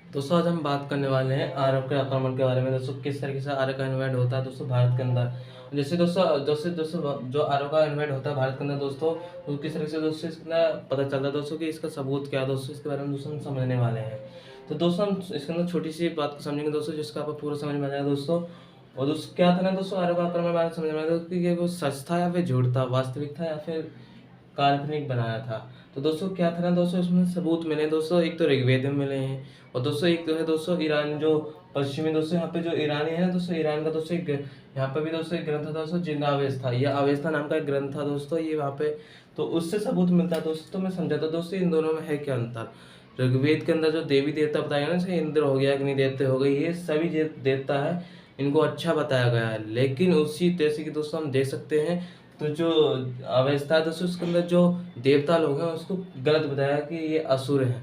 दोस्तों आज हम बात करने वाले हैं आर्य के आक्रमण के बारे में। दोस्तों किस तरीके से आर्य का इन्वेंट होता है दोस्तों भारत के अंदर। जैसे दोस्तों दोस्तों दोस्तों जो आर्य का इन्वेंट होता है भारत के अंदर दोस्तों, तो किस तरीके से दोस्तों इसका पता चलता है दोस्तों कि इसका सबूत क्या है दोस्तों, इसके बारे में दोस्तों हम समझने वाले हैं। तो दोस्तों हम इसके अंदर छोटी सी बात को समझेंगे दोस्तों, जिसका आपको पूरा समझ में आ जाएगा दोस्तों। और दोस्तों क्या था ना दोस्तों, आर्य का आक्रमण के बारे में समझने में आया कि ये वो सच था या फिर झूठ था, वास्तविक था या फिर काल्पनिक बनाया था। तो दोस्तों क्या था ना दोस्तों, इसमें सबूत मिले दोस्तों, एक तो ऋग्वेद में मिले हैं और दोस्तों एक तो है दोस्तों ईरान जो पश्चिमी दोस्तों, यहाँ पे जो ईरानी है ना दोस्तों, ईरान का दोस्तों एक यहाँ पे भी दोस्तों एक ग्रंथ था दोस्तों, जिंदा अवेस्था, यह अवेस्था नाम का एक ग्रंथ था दोस्तों, ये वहाँ पे तो उससे सबूत मिलता है दोस्तों। तो मैं समझाता दोस्तों इन दोनों में है क्या अंतर। ऋग्वेद के अंदर जो देवी देवता बताया ना, जैसे इंद्र हो गया, अग्नि देवते हो गए, ये सभी देवता है, इनको अच्छा बताया गया है। लेकिन उसी तरह की दोस्तों हम देख सकते हैं, तो जो अवस्था है दोस्तों उसके अंदर जो देवता लोग हैं उसको गलत बताया कि ये असुर हैं,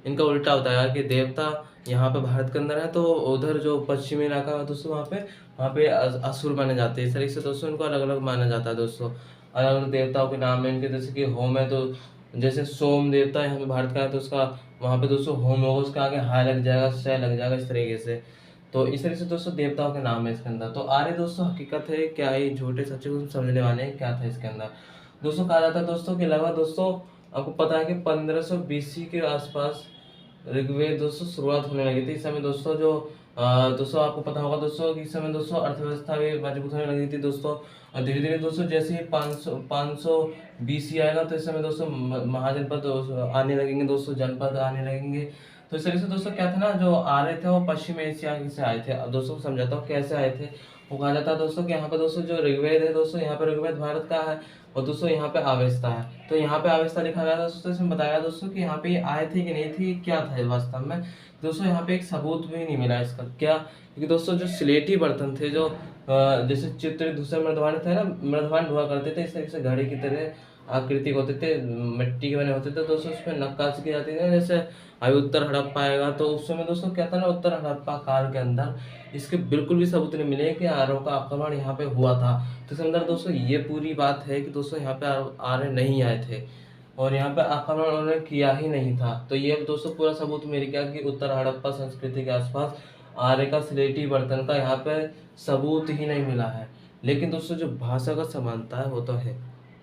इनका उल्टा बताया कि देवता यहाँ पे भारत के अंदर है, तो उधर जो पश्चिमी इलाका है दोस्तों वहाँ पे असुर माने जाते हैं। इस तरीके से दोस्तों इनको अलग अलग माना जाता है दोस्तों। अलग अलग देवताओं के नाम है इनके, जैसे कि होम है तो जैसे सोम देवता यहाँ पे भारत का है तो उसका वहाँ पे दोस्तों होम होगा, उसका आगे हाय लग जाएगा, शय लग जाएगा, इस तरीके से। तो इस तरीके से दोस्तों देवताओं के नाम है इसके अंदर। तो आर्य दोस्तों हकीकत है क्या है, झूठे सच्चे को हम समझने वाले हैं क्या था इसके अंदर। दोस्तों कहा जाता है दोस्तों के अलावा दोस्तों आपको पता है कि 1500 BC के आसपास ऋग्वेद दोस्तों शुरुआत होने लगी थी। इस समय दोस्तों जो दोस्तों आपको पता होगा दोस्तों कि इस समय दोस्तों अर्थव्यवस्था भी मजबूत होने लगी थी दोस्तों। और धीरे धीरे दोस्तों जैसे ही 500 BC आएगा तो इस समय दोस्तों महाजनपद आने लगेंगे दोस्तों, जनपद आने लगेंगे। तो इस तरीके से दोस्तों क्या था ना, जो आर्य थे वो पश्चिम एशिया से आए थे। अब दोस्तों को समझाता हूँ कैसे आए थे। वो कहा जाता है दोस्तों कि यहाँ पे दोस्तों जो ऋग्वेद है दोस्तों, यहाँ पे ऋग्वेद भारत का है और दोस्तों यहाँ पे अवेस्ता है। तो यहाँ पे अवेस्ता लिखा गया था दोस्तों, इसमें बताया दोस्तों कि यहाँ पे ये आए थे कि नहीं थे, क्या था वास्तव में। दोस्तों यहाँ पे एक सबूत भी नहीं मिला इसका, क्या, क्योंकि दोस्तों जो स्लेटी बर्तन थे, जो जैसे चित्र दूसरे मृदवान थे ना, मृदवान हुआ करते थे इस तरीके से घड़े की तरह आकृतिक होते थे, मिट्टी के बने होते थे दोस्तों, उसमें नक्काशी की जाती थी। जैसे अभी उत्तर हड़प्पा आएगा तो उस समय दोस्तों क्या था ना, उत्तर हड़प्पा काल के अंदर इसके बिल्कुल भी सबूत नहीं मिले कि आर्यों का आक्रमण यहाँ पे हुआ था। तो इसके अंदर दोस्तों ये पूरी बात है कि दोस्तों यहाँ पे आर्य नहीं आए थे और यहाँ पे आक्रमण उन्होंने किया ही नहीं था। तो ये दोस्तों पूरा सबूत मिल गया कि उत्तर हड़प्पा संस्कृति के आसपास आर्य का स्लेटी बर्तन का यहाँ पे सबूत ही नहीं मिला है। लेकिन दोस्तों जो भाषा का समानता है वो तो है।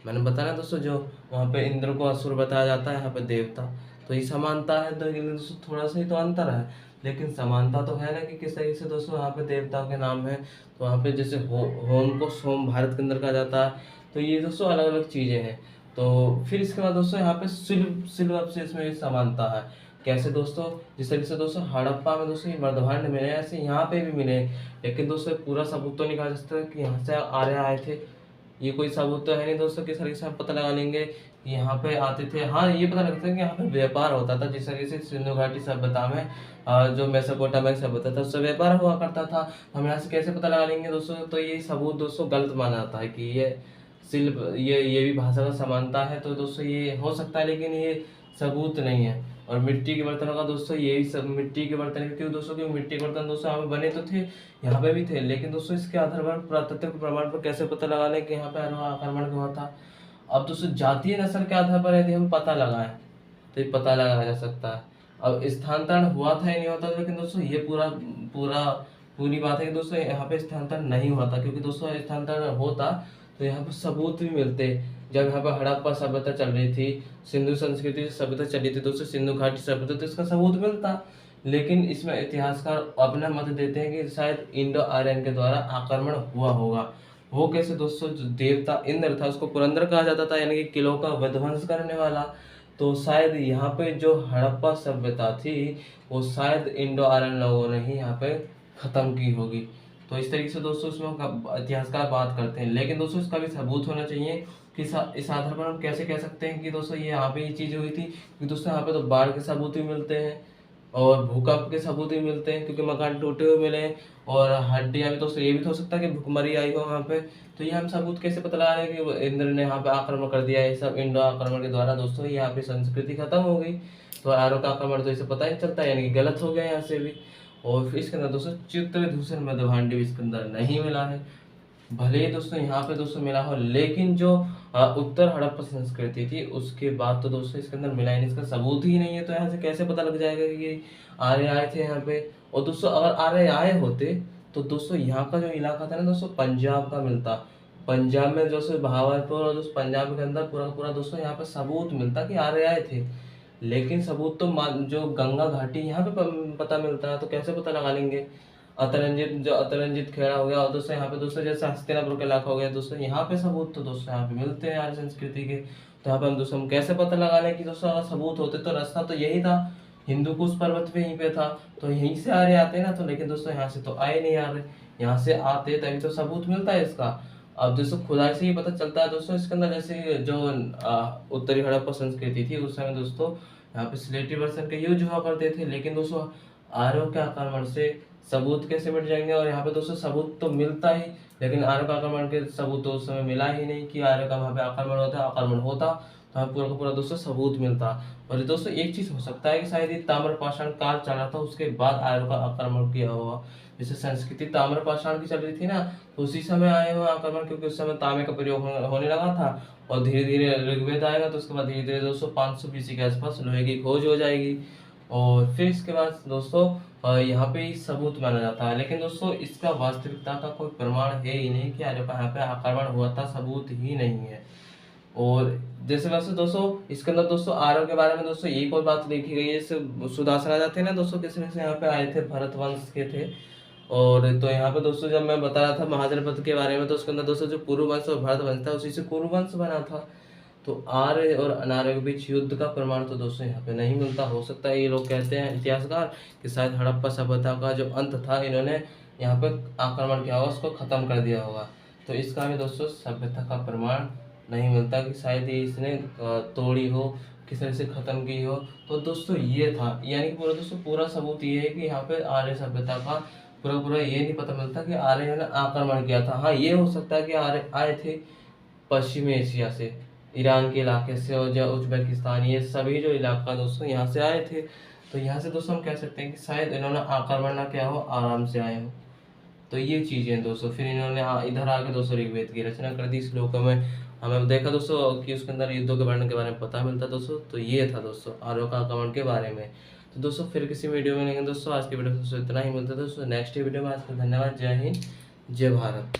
मैंने बताया दोस्तों जो वहाँ पे इंद्र को असुर बताया जाता है, यहाँ पे देवता, तो ये समानता है। तो लेकिन दोस्तों थोड़ा सा ही तो अंतर है, लेकिन समानता तो है ना कि किस तरीके से दोस्तों यहाँ पे देवताओं के नाम है। तो वहाँ पे जैसे होम को सोम भारत के अंदर कहा जाता है। तो ये दोस्तों अलग अलग चीज़ें हैं। तो फिर इसके बाद दोस्तों यहाँ पे शिल्प से इसमें भी समानता है। कैसे दोस्तों, जिस तरीके से दोस्तों हड़प्पा में दोस्तों ये मर्दभांड मिले, ऐसे यहाँ पे भी मिले। लेकिन दोस्तों पूरा सबूत तो नहीं कहा जा सकता कि यहाँ से आर्य आए थे, ये कोई सबूत तो है नहीं दोस्तों। किस तरीके से हम पता लगा लेंगे कि यहाँ पे आते थे। हाँ ये पता लगता है कि यहाँ पे व्यापार होता था, जिस तरीके से सिंधु घाटी सभ्यता में जो मेसोपोटामिक सभ्यता था उससे व्यापार हुआ करता था। हम यहाँ से कैसे पता लगा लेंगे दोस्तों। तो ये सबूत दोस्तों गलत माना जाता है कि ये शिल्प, ये भी भाषा का समानता है। तो दोस्तों ये हो सकता है लेकिन ये सबूत नहीं है। और मिट्टी के बर्तनों का दोस्तों यही सब, मिट्टी के बर्तन क्यों दोस्तों, क्योंकि मिट्टी के बर्तन दोस्तों यहाँ पे बने तो थे, यहाँ पे भी थे, लेकिन दोस्तों इसके आधार पर पुरातत्व प्रमाण पर कैसे पता लगा लें कि यहाँ पे आक्रमण हुआ था। अब दोस्तों जातीय नस्ल के आधार पर यदि हम पता लगाएं तो ये पता लगाया जा सकता है। अब स्थानांतरण हुआ था या नहीं होता, लेकिन दोस्तों ये पूरा पूरी बात है कि दोस्तों यहाँ पे स्थानांतरण नहीं हुआ था, क्योंकि दोस्तों स्थानांतरण होता तो यहाँ पर सबूत भी मिलते। जब यहाँ पर हड़प्पा सभ्यता चल रही थी, सिंधु संस्कृति सभ्यता चली थी दोस्तों, सिंधु घाटी सभ्यता, तो इसका सबूत मिलता। लेकिन इसमें इतिहासकार अपना मत देते हैं कि शायद इंडो आर्यन के द्वारा आक्रमण हुआ होगा। वो कैसे दोस्तों, जो देवता इंद्र था उसको पुरंदर कहा जाता था, यानी कि किलों का विध्वंस करने वाला। तो शायद यहाँ पे जो हड़प्पा सभ्यता थी वो शायद इंडो आर्यन लोगों ने ही यहाँ पे खत्म की होगी। तो इस तरीके से दोस्तों इसमें इतिहासकार बात करते हैं। लेकिन दोस्तों इसका भी सबूत होना चाहिए कि इस आधार पर हम कैसे कह सकते हैं कि दोस्तों ये यहाँ पे ये चीज़ हुई थी, क्योंकि दोस्तों यहाँ पे तो बाढ़ के सबूत भी मिलते हैं और भूकंप के सबूत भी मिलते हैं, क्योंकि मकान टूटे हुए मिले हैं और हड्डियाँ भी। दोस्तों ये भी तो हो सकता है कि भूखमरी आई हो वहाँ पे। तो ये हम सबूत कैसे पता लगा रहे हैं कि इंद्र ने यहाँ पे आक्रमण कर दिया है, सब इंडो आक्रमण के द्वारा दोस्तों यहाँ पे संस्कृति खत्म हो गई। तो आर्यों का आक्रमण तो इसे पता ही चलता है, यानी कि गलत हो गया यहाँ से भी। और फिर इसके अंदर दोस्तों चित्रदूषण मध्यभांडी भी इसके अंदर नहीं मिला है। भले ही दोस्तों यहाँ पे दोस्तों मिला हो, लेकिन जो उत्तर हड़प्पा संस्कृति थी। उसके बाद तो दोस्तों इसके अंदर मिला ही नहीं, इसका सबूत ही नहीं है, तो यहाँ से कैसे पता लग जाएगा कि ये आर्य आए थे यहाँ पे। और दोस्तों अगर आर्य आए होते तो दोस्तों यहाँ का जो इलाका था ना दोस्तों, पंजाब का मिलता। पंजाब में दोस्तों बहावलपुर और दोस्तों पंजाब के अंदर पूरा पूरा दोस्तों यहाँ पे सबूत मिलता कि आर्य आए थे। लेकिन सबूत तो जो गंगा घाटी यहाँ पे पता मिलता है, तो कैसे पता लगा लेंगे। अतरंजित खेड़ा हो गया, और दोस्तों यहाँ पे दोस्तों जैसे हस्तिनापुर का इलाका हो गया दोस्तों, यहाँ पे सबूत तो दोस्तों यहाँ पे मिलते हैं आर्य संस्कृति के। तो यहाँ पे हम कैसे पता लगा लें कि दोस्तों अगर सबूत होते तो रास्ता तो यही था, हिंदूकुश पर्वत पे यहीं पे था, तो यहीं से आर्य आते ना। तो लेकिन दोस्तों यहाँ से तो आए नहीं आ रहे, यहाँ से आते तभी तो सबूत मिलता है इसका। अब दोस्तों खुदाई से ही पता चलता है दोस्तों इसके अंदर, जैसे जो उत्तरी हड़प्पा संस्कृति थी उस समय दोस्तों यहाँ पे स्लेटी वर्षन के यूज हुआ करते थे। लेकिन दोस्तों आर्यों के आक्रमण से सबूत कैसे मिट जाएंगे, और यहाँ पे दोस्तों सबूत तो मिलता ही, लेकिन आर्यों का आक्रमण के सबूत तो उस समय मिला ही नहीं कि आर्यों का वहाँ पे आक्रमण होता तो हमें पूरा का पूरा दोस्तों सबूत मिलता। और दोस्तों एक चीज हो सकता है कि शायद ये ताम्रपाषाण काल चला था, उसके बाद आर्यों का आक्रमण किया हुआ। जैसे संस्कृति ताम्रपाषाण की चल रही थी ना, तो उसी समय आए हुए आक्रमण, क्योंकि उस समय तांबे का प्रयोग होने लगा था। और धीरे धीरे ऋग्वेद आएगा, तो उसके बाद धीरे धीरे दोस्तों 500 BC के आसपास लोहे की खोज हो जाएगी। और फिर इसके बाद दोस्तों यहाँ पे ही सबूत माना जाता है। लेकिन दोस्तों इसका वास्तविकता का कोई प्रमाण है ही नहीं कि आर्यों का यहाँ पे आक्रमण हुआ था, सबूत ही नहीं है। और जैसे वैसे दोस्तों इसके अंदर दोस्तों आर्यों के बारे में दोस्तों एक और बात लिखी गई है, जैसे सुदासन राजा थे ना दोस्तों, किसी वजह से यहाँ पे आए थे, भरत वंश के थे। और तो यहाँ पे दोस्तों जब मैं बता रहा था महाजनपद के बारे में, तो उसके अंदर दोस्तों जो कुरुवंश और भरत वंश था उसी से कुरुवंश बना था। तो आर्य और अनार्य के बीच युद्ध का प्रमाण तो दोस्तों यहाँ पे नहीं मिलता। हो सकता है ये लोग कहते हैं इतिहासकार कि शायद हड़प्पा सभ्यता का जो अंत था, इन्होंने यहाँ पे आक्रमण किया होगा, उसको खत्म कर दिया होगा। तो इसका भी दोस्तों सभ्यता का प्रमाण नहीं मिलता कि शायद ये इसने तोड़ी हो, किस तरह से खत्म की हो। तो दोस्तों ये था, यानी कि पूरा दोस्तों पूरा सबूत ये है कि यहाँ पे आर्य सभ्यता का पूरा पूरा ये नहीं पता मिलता कि आर्य ने आक्रमण किया था। हाँ ये हो सकता है कि आर्य आए थे पश्चिमी एशिया से, ईरान के इलाके से, और जो उज्बेकिस्तान, ये सभी जो इलाका दोस्तों यहाँ से आए थे। तो यहाँ से दोस्तों हम कह सकते हैं कि शायद इन्होंने आक्रमण ना किया हो, आराम से आए हो। तो ये चीज़ें दोस्तों, फिर इन्होंने इधर आके दोस्तों ऋग्वेद की रचना कर दी श्लोकों में। हमें देखा दोस्तों कि उसके अंदर युद्धों के वर्णन के बारे में पता मिलता दोस्तों। तो ये था दोस्तों आर्यों का आक्रमण के बारे में। तो दोस्तों फिर किसी वीडियो में लेंगे दोस्तों, आज की वीडियो में दोस्तों इतना ही मिलता है दोस्तों नेक्स्ट वीडियो में। आज का धन्यवाद, जय हिंद, जय भारत।